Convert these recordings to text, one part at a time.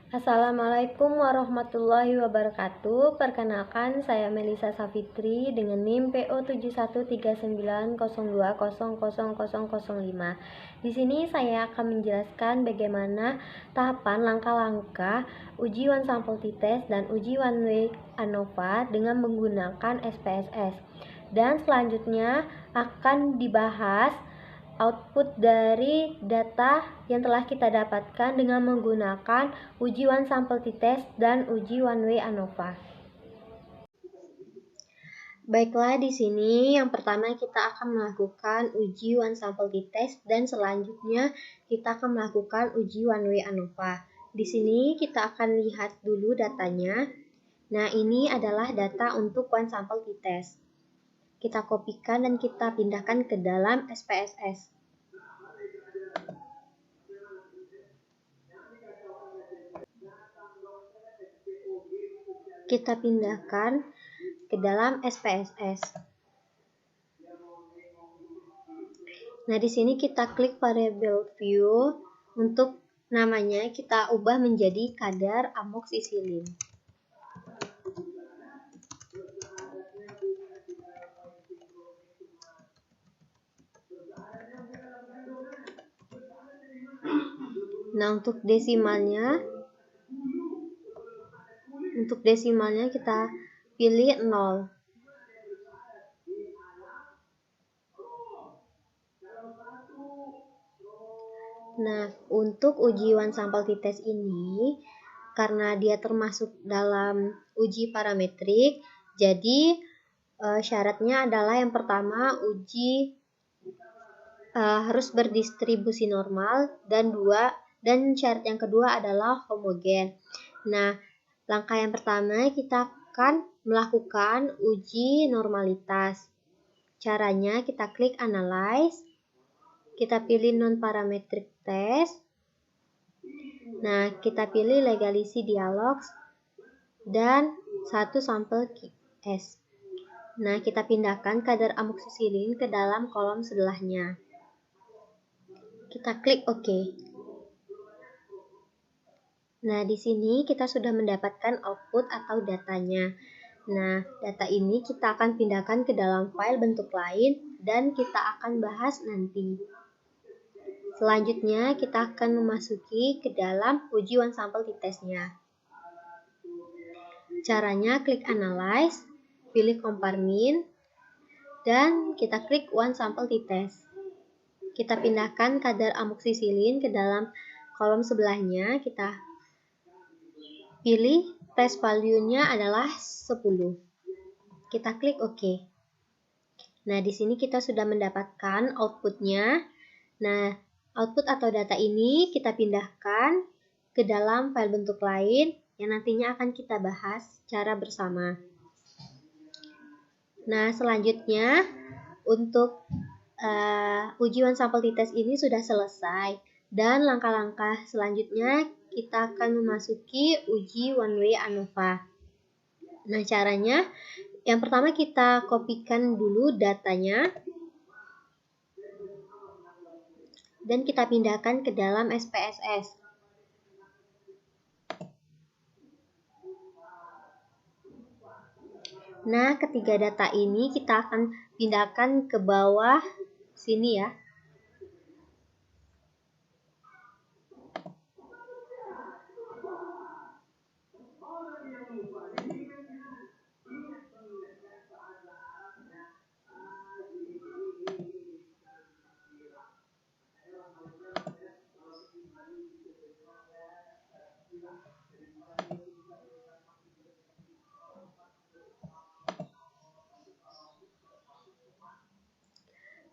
Assalamualaikum warahmatullahi wabarakatuh. Perkenalkan, saya Melisa Safitri dengan NIM PO713902000005. Di sini saya akan menjelaskan bagaimana tahapan langkah-langkah uji one sample test dan uji one way ANOVA dengan menggunakan SPSS. Dan selanjutnya akan dibahas output dari data yang telah kita dapatkan dengan menggunakan uji one sample test dan uji one way ANOVA. Baiklah, di sini yang pertama kita akan melakukan uji one sample test dan selanjutnya kita akan melakukan uji one way ANOVA. Di sini kita akan lihat dulu datanya. Nah, ini adalah data untuk one sample test. Kita kopikan dan kita pindahkan ke dalam SPSS. Kita pindahkan ke dalam SPSS. Nah, di sini kita klik variable view. Untuk namanya kita ubah menjadi kadar amoksisilin. Nah, untuk desimalnya kita pilih 0. Nah, untuk uji one sample test ini, karena dia termasuk dalam uji parametrik, jadi syaratnya adalah yang pertama uji harus berdistribusi normal, dan syarat yang kedua adalah homogen. Nah, langkah yang pertama kita akan melakukan uji normalitas. Caranya kita klik analyze, kita pilih non-parametric test. Nah, kita pilih legalisi dialogs dan satu sampel QS. Nah, kita pindahkan kadar amoksisilin ke dalam kolom sebelahnya. Kita klik OK. Nah, di sini kita sudah mendapatkan output atau datanya. Nah, data ini kita akan pindahkan ke dalam file bentuk lain dan kita akan bahas nanti. Selanjutnya, kita akan memasuki ke dalam uji one sample testnya. Caranya klik analyze, pilih compare mean, dan kita klik one sample test. Kita pindahkan kadar amoksisilin ke dalam kolom sebelahnya, kita pilih test value-nya adalah 10. Kita klik OK. Nah, di sini kita sudah mendapatkan output-nya. Nah, output atau data ini kita pindahkan ke dalam file bentuk lain yang nantinya akan kita bahas secara bersama. Nah, selanjutnya untuk uji one sample test ini sudah selesai, dan langkah-langkah selanjutnya kita akan memasuki uji one way ANOVA. Nah, caranya yang pertama kita kopikan dulu datanya dan kita pindahkan ke dalam SPSS. Nah, ketiga data ini kita akan pindahkan ke bawah sini ya.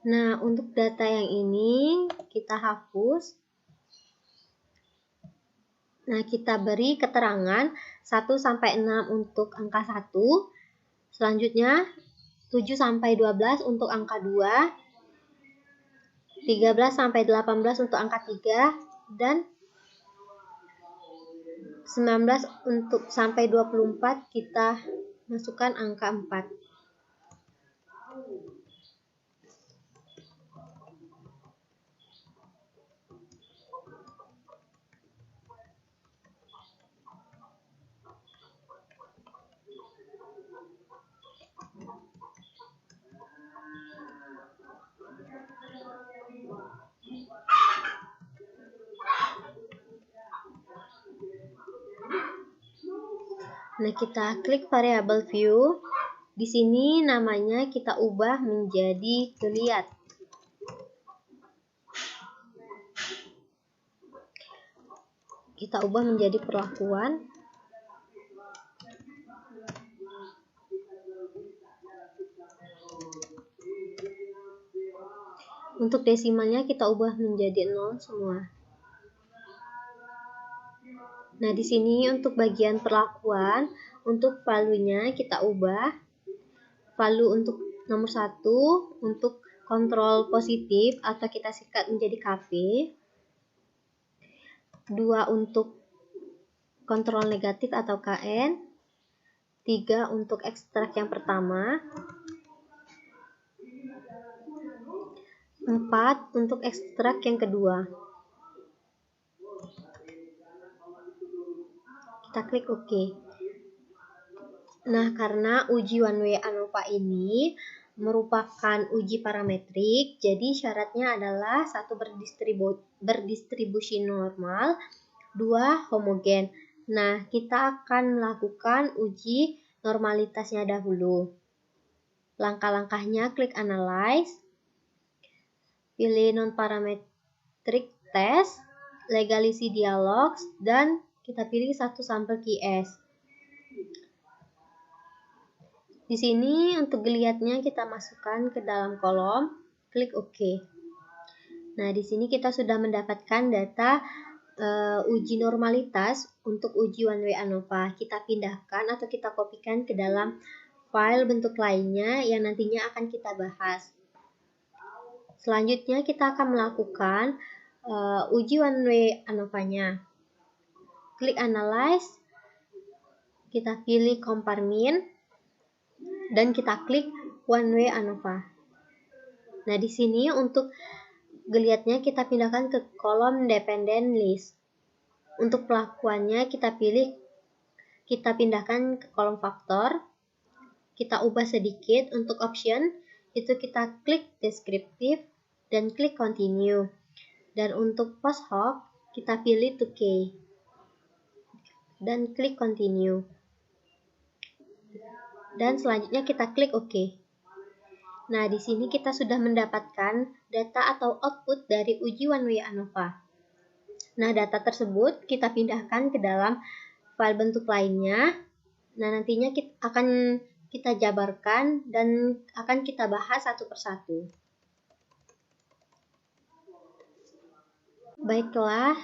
Nah, untuk data yang ini kita hapus. Nah, kita beri keterangan 1-6 untuk angka 1. Selanjutnya 7-12 untuk angka 2. 13-18 untuk angka 3. Dan 19 untuk sampai 24 kita masukkan angka 4. Nah, kita klik variable view. Di sini namanya kita ubah menjadi geliat. Kita ubah menjadi perlakuan. Untuk desimalnya kita ubah menjadi 0 semua. Nah, di sini untuk bagian perlakuan, untuk value-nya kita ubah. Value untuk nomor 1 untuk kontrol positif atau kita sikat menjadi KP. 2 untuk kontrol negatif atau KN. 3 untuk ekstrak yang pertama. 4 untuk ekstrak yang kedua. Kita klik OK. Nah, karena uji one way ANOVA ini merupakan uji parametrik, jadi syaratnya adalah 1 berdistribusi normal, 2 homogen. Nah, kita akan melakukan uji normalitasnya dahulu. Langkah-langkahnya klik Analyze, pilih Non-Parametric Test, Legality Dialogs, dan kita pilih satu sampel QS. Di sini untuk geliatnya kita masukkan ke dalam kolom, klik OK. Nah, di sini kita sudah mendapatkan data uji normalitas untuk uji one way ANOVA. Kita pindahkan atau kita kopikan ke dalam file bentuk lainnya yang nantinya akan kita bahas. Selanjutnya kita akan melakukan uji one way ANOVA-nya. Klik Analyze, kita pilih Compare Mean, dan kita klik one way ANOVA. Nah, di sini untuk geliatnya kita pindahkan ke kolom dependent list. Untuk pelakuannya kita pindahkan ke kolom faktor. Kita ubah sedikit. Untuk option itu kita klik descriptive dan klik continue. Dan untuk post hoc kita pilih 2K dan klik continue. Dan selanjutnya kita klik OK. Nah, di sini kita sudah mendapatkan data atau output dari uji one way ANOVA. Nah, data tersebut kita pindahkan ke dalam file bentuk lainnya. Nah, nantinya akan kita jabarkan dan akan kita bahas satu persatu. Baiklah,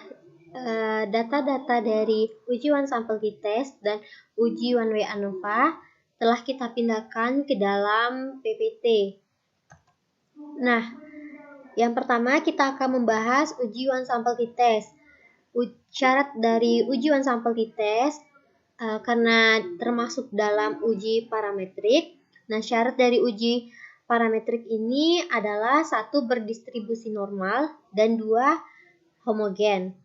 data-data dari uji one sample t-test dan uji one way ANOVA telah kita pindahkan ke dalam PPT. Nah, yang pertama kita akan membahas uji one sample t-test. Syarat dari uji one sample t-test karena termasuk dalam uji parametrik. Nah, syarat dari uji parametrik ini adalah 1 berdistribusi normal dan 2 homogen.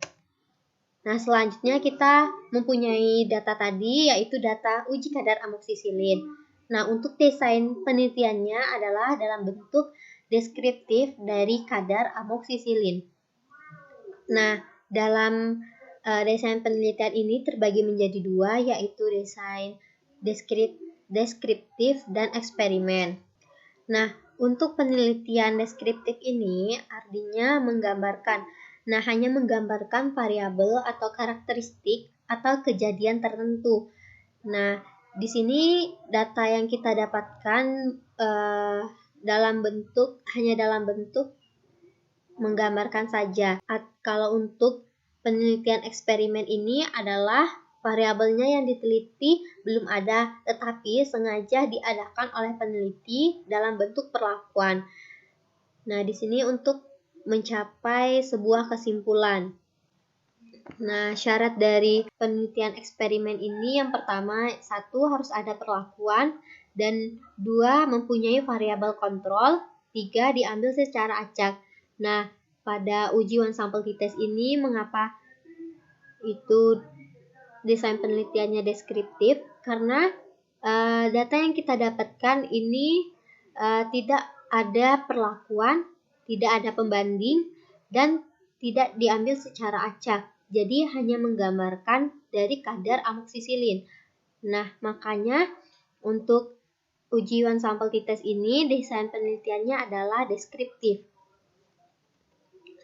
Nah, selanjutnya kita mempunyai data tadi, yaitu data uji kadar amoksisilin. Nah, untuk desain penelitiannya adalah dalam bentuk deskriptif dari kadar amoksisilin. Nah, dalam desain penelitian ini terbagi menjadi 2, yaitu desain deskriptif dan eksperimen. Nah, untuk penelitian deskriptif ini artinya hanya menggambarkan variabel atau karakteristik atau kejadian tertentu. Nah, di sini data yang kita dapatkan hanya dalam bentuk menggambarkan saja. Kalau untuk penelitian eksperimen ini adalah variabelnya yang diteliti belum ada, tetapi sengaja diadakan oleh peneliti dalam bentuk perlakuan. Nah, di sini untuk mencapai sebuah kesimpulan. Nah, syarat dari penelitian eksperimen ini yang pertama, 1 harus ada perlakuan, dan 2 mempunyai variabel kontrol, 3 diambil secara acak. Nah, pada uji one sample t-test ini mengapa itu desain penelitiannya deskriptif? Karena data yang kita dapatkan ini tidak ada perlakuan, tidak ada pembanding, dan tidak diambil secara acak. Jadi hanya menggambarkan dari kadar amoksisilin. Nah, makanya untuk uji one sample t-test ini desain penelitiannya adalah deskriptif.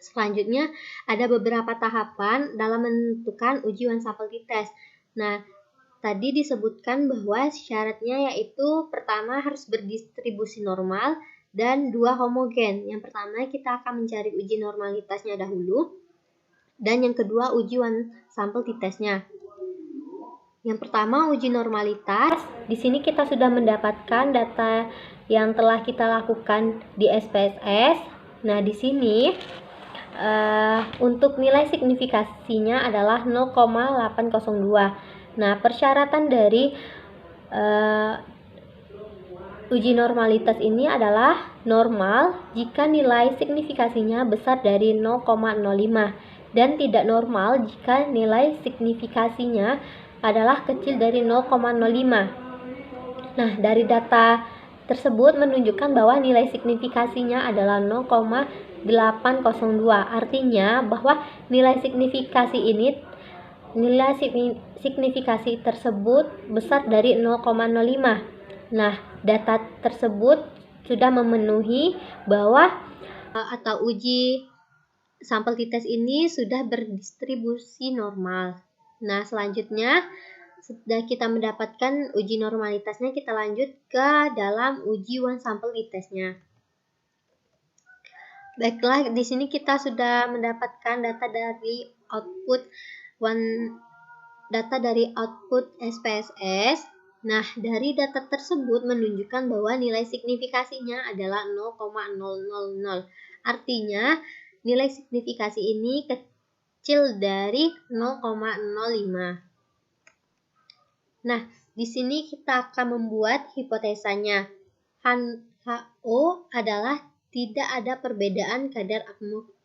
Selanjutnya, ada beberapa tahapan dalam menentukan uji one sample t-test. Nah, tadi disebutkan bahwa syaratnya yaitu pertama harus berdistribusi normal dan 2 homogen. Yang pertama kita akan mencari uji normalitasnya dahulu, dan yang kedua uji one sample t-testnya. Yang pertama uji normalitas. Di sini kita sudah mendapatkan data yang telah kita lakukan di SPSS. Nah, di sini untuk nilai signifikasinya adalah 0,802. Nah, persyaratan dari uji normalitas ini adalah normal jika nilai signifikasinya besar dari 0,05 dan tidak normal jika nilai signifikasinya adalah kecil dari 0,05. Nah, dari data tersebut menunjukkan bahwa nilai signifikasinya adalah 0,802. Artinya bahwa nilai signifikasi tersebut besar dari 0,05. Nah, data tersebut sudah memenuhi bahwa atau uji sampel t-test ini sudah berdistribusi normal. Nah, selanjutnya sudah kita mendapatkan uji normalitasnya, kita lanjut ke dalam uji one sample t-testnya. Baiklah, di sini kita sudah mendapatkan data dari output SPSS. Nah, dari data tersebut menunjukkan bahwa nilai signifikasinya adalah 0,000. Artinya, nilai signifikasi ini kecil dari 0,05. Nah, di sini kita akan membuat hipotesanya. HO adalah tidak ada perbedaan kadar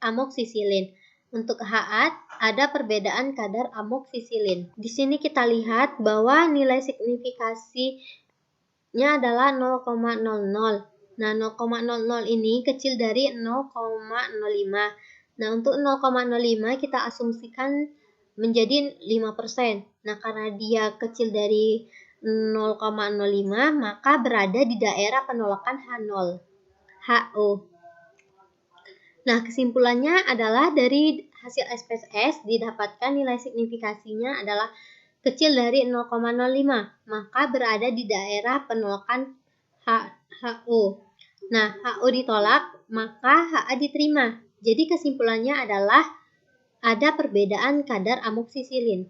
amoksisilin. Untuk HA ada perbedaan kadar amoksisilin. Di sini kita lihat bahwa nilai signifikasinya adalah 0,00. Nah, 0,00 ini kecil dari 0,05. Nah, untuk 0,05 kita asumsikan menjadi 5%. Nah, karena dia kecil dari 0,05, maka berada di daerah penolakan H0. HO. Nah, kesimpulannya adalah dari hasil SPSS didapatkan nilai signifikasinya adalah kecil dari 0,05, maka berada di daerah penolakan HO. Nah, HO ditolak, maka HA diterima. Jadi kesimpulannya adalah ada perbedaan kadar amoksisilin.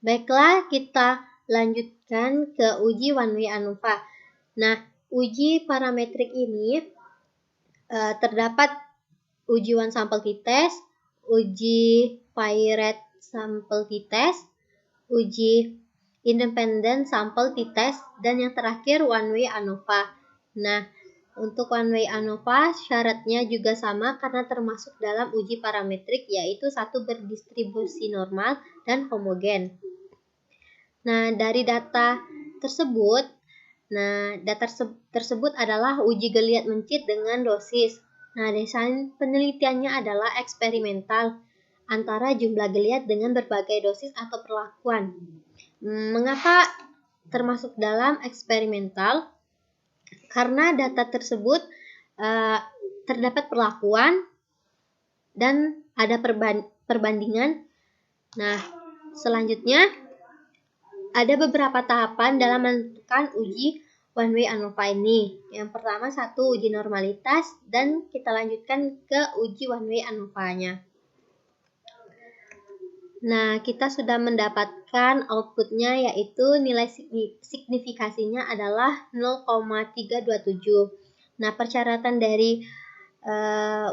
Baiklah, kita lanjutkan ke uji one way ANOVA. Nah, uji parametrik ini terdapat uji one sample t-test, uji Piret sample t-test, uji independent sample t-test, dan yang terakhir one way ANOVA. Nah, untuk one way ANOVA syaratnya juga sama karena termasuk dalam uji parametrik, yaitu satu berdistribusi normal dan homogen. Nah, dari data tersebut adalah uji geliat mencit dengan dosis. Nah, desain penelitiannya adalah eksperimental antara jumlah geliat dengan berbagai dosis atau perlakuan. Mengapa termasuk dalam eksperimental? Karena data tersebut terdapat perlakuan dan ada perbandingan. Nah, selanjutnya ada beberapa tahapan dalam menentukan uji one way ANOVA ini. Yang pertama satu uji normalitas, dan kita lanjutkan ke uji one way ANOVA-nya. Nah, kita sudah mendapatkan outputnya, yaitu nilai signifikasinya adalah 0,327. Nah, persyaratan dari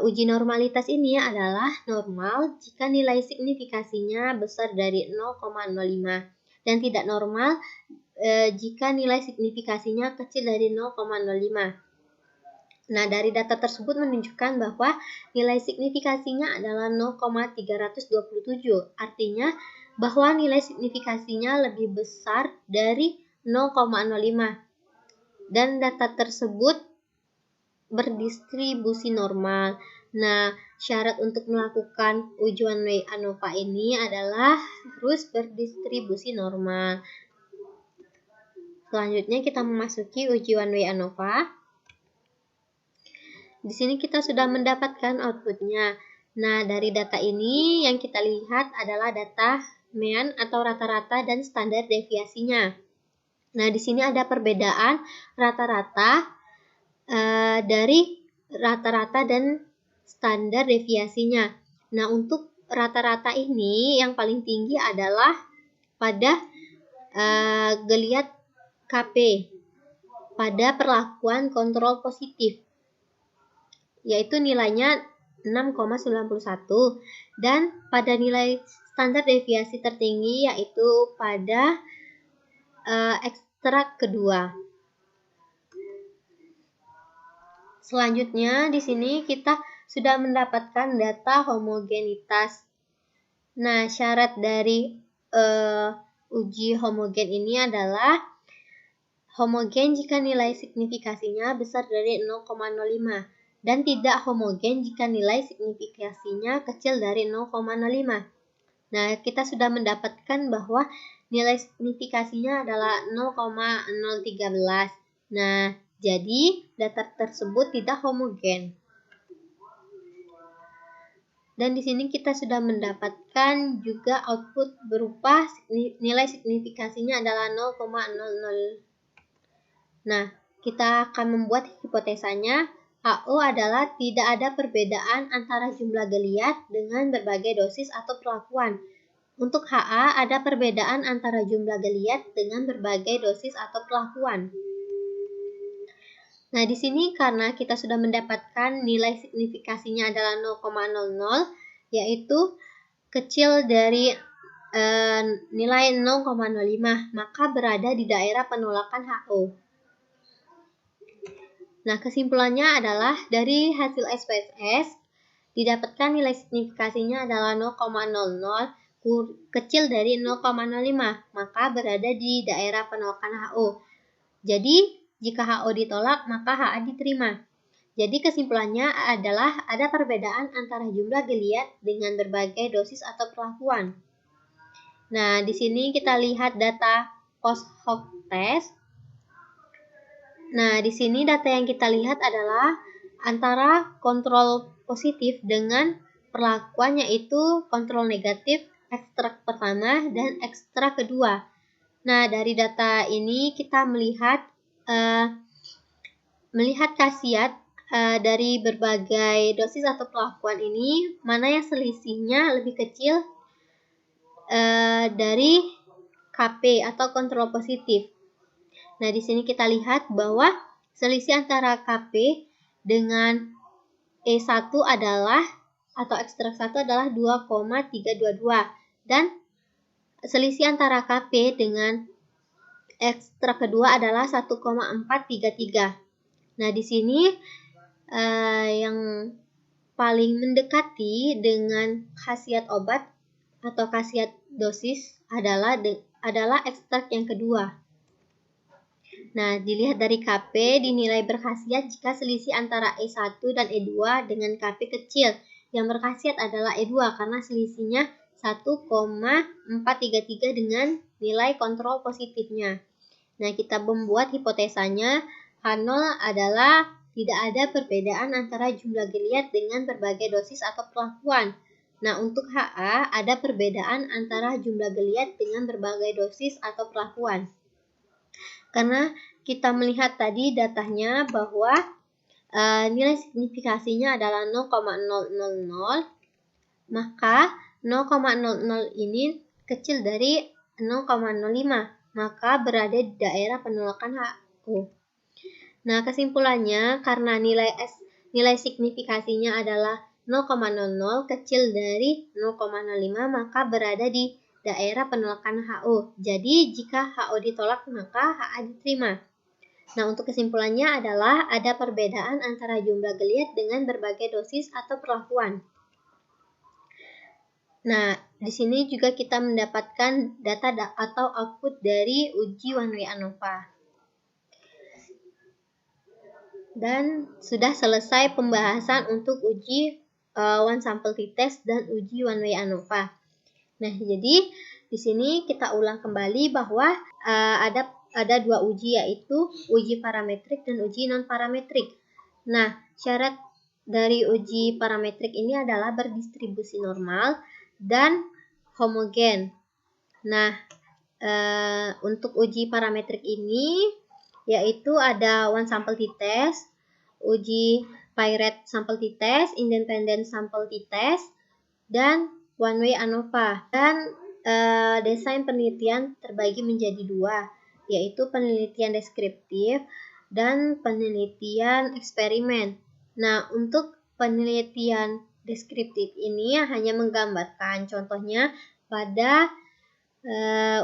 uji normalitas ini adalah normal jika nilai signifikasinya besar dari 0,05. Dan tidak normal jika nilai signifikasinya kecil dari 0,05. Nah, dari data tersebut menunjukkan bahwa nilai signifikasinya adalah 0,327. Artinya bahwa nilai signifikasinya lebih besar dari 0,05. Dan data tersebut berdistribusi normal. Nah, syarat untuk melakukan uji one way ANOVA ini adalah harus berdistribusi normal. Selanjutnya kita memasuki uji one way ANOVA. Di sini kita sudah mendapatkan outputnya. Nah, dari data ini yang kita lihat adalah data mean atau rata-rata dan standar deviasinya. Nah, di sini ada perbedaan rata-rata dari rata-rata dan standar deviasinya. Nah, untuk rata-rata ini yang paling tinggi adalah pada geliat KP pada perlakuan kontrol positif, yaitu nilainya 6,91, dan pada nilai standar deviasi tertinggi yaitu pada ekstrak kedua. Selanjutnya di sini kita sudah mendapatkan data homogenitas. Nah, syarat dari uji homogen ini adalah homogen jika nilai signifikasinya besar dari 0,05 dan tidak homogen jika nilai signifikasinya kecil dari 0,05. Nah, kita sudah mendapatkan bahwa nilai signifikasinya adalah 0,013. Nah, jadi data tersebut tidak homogen. Dan di sini kita sudah mendapatkan juga output berupa nilai signifikasinya adalah 0,00. Nah, kita akan membuat hipotesanya. HO adalah tidak ada perbedaan antara jumlah geliat dengan berbagai dosis atau perlakuan. Untuk HA ada perbedaan antara jumlah geliat dengan berbagai dosis atau perlakuan. Nah, di sini karena kita sudah mendapatkan nilai signifikasinya adalah 0,00, yaitu kecil dari nilai 0,05, maka berada di daerah penolakan HO. Nah, kesimpulannya adalah dari hasil SPSS didapatkan nilai signifikasinya adalah 0,00 kecil dari 0,05, maka berada di daerah penolakan HO. Jadi, jika HO ditolak, maka HA diterima. Jadi kesimpulannya adalah ada perbedaan antara jumlah geliat dengan berbagai dosis atau perlakuan. Nah, di sini kita lihat data post hoc test. Nah, di sini data yang kita lihat adalah antara kontrol positif dengan perlakuan, yaitu kontrol negatif, ekstrak pertama dan ekstrak kedua. Nah, dari data ini kita melihat khasiat dari berbagai dosis atau perlakuan ini, mana yang selisihnya lebih kecil dari KP atau kontrol positif. Nah, di sini kita lihat bahwa selisih antara KP dengan E1 adalah atau ekstrak 1 adalah 2,322 dan selisih antara KP dengan ekstrak kedua adalah 1,433. Nah, di sini yang paling mendekati dengan khasiat obat atau khasiat dosis adalah ekstrak yang kedua. Nah, dilihat dari KP dinilai berkhasiat jika selisih antara E1 dan E2 dengan KP kecil. Yang berkhasiat adalah E2 karena selisihnya 1,433 dengan nilai kontrol positifnya. Nah, kita membuat hipotesanya H0 adalah tidak ada perbedaan antara jumlah geliat dengan berbagai dosis atau perlakuan. Nah, untuk HA ada perbedaan antara jumlah geliat dengan berbagai dosis atau perlakuan. Karena kita melihat tadi datanya bahwa nilai signifikasinya adalah 0,000, maka 0,00 ini kecil dari 0,05. Maka berada di daerah penolakan HO. Nah, kesimpulannya karena nilai signifikasinya adalah 0,00 kecil dari 0,05, maka berada di daerah penolakan HO. Jadi, jika HO ditolak, maka HA diterima. Nah, untuk kesimpulannya adalah ada perbedaan antara jumlah geliat dengan berbagai dosis atau perlakuan. Nah, di sini juga kita mendapatkan data atau output dari uji one way ANOVA. Dan sudah selesai pembahasan untuk uji one sample t-test dan uji one way ANOVA. Nah, jadi di sini kita ulang kembali bahwa ada dua uji, yaitu uji parametrik dan uji non-parametrik. Nah, syarat dari uji parametrik ini adalah berdistribusi normal dan homogen. Nah, untuk uji parametrik ini yaitu ada one sample t-test, uji Pyrette sample t-test, independent sample t-test, dan one way ANOVA. Dan desain penelitian terbagi menjadi dua, yaitu penelitian deskriptif dan penelitian eksperimen. Nah, untuk penelitian deskriptif ini hanya menggambarkan contohnya pada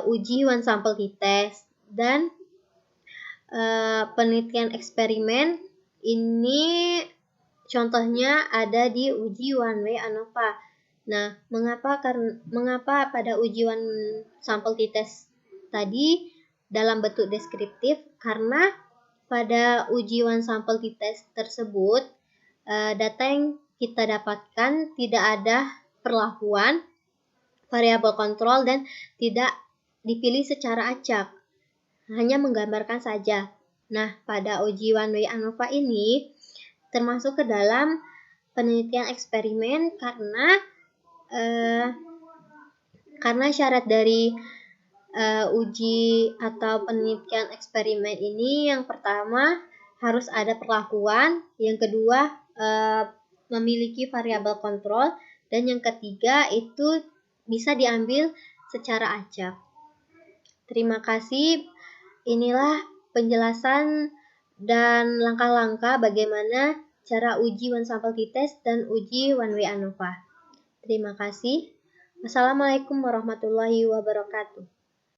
uji one sample t-test, dan penelitian eksperimen ini contohnya ada di uji one way ANOVA. Nah, mengapa pada uji one sample t-test tadi dalam bentuk deskriptif? Karena pada uji one sample t-test tersebut data yang kita dapatkan tidak ada perlakuan, variabel kontrol, dan tidak dipilih secara acak, hanya menggambarkan saja. Nah, pada uji one way ANOVA ini termasuk ke dalam penelitian eksperimen karena syarat dari uji atau penelitian eksperimen ini yang pertama harus ada perlakuan, yang kedua memiliki variabel kontrol, dan yang ketiga itu bisa diambil secara acak. Terima kasih. Inilah penjelasan dan langkah-langkah bagaimana cara uji one sample t-test dan uji one way ANOVA. Terima kasih. Wassalamualaikum warahmatullahi wabarakatuh.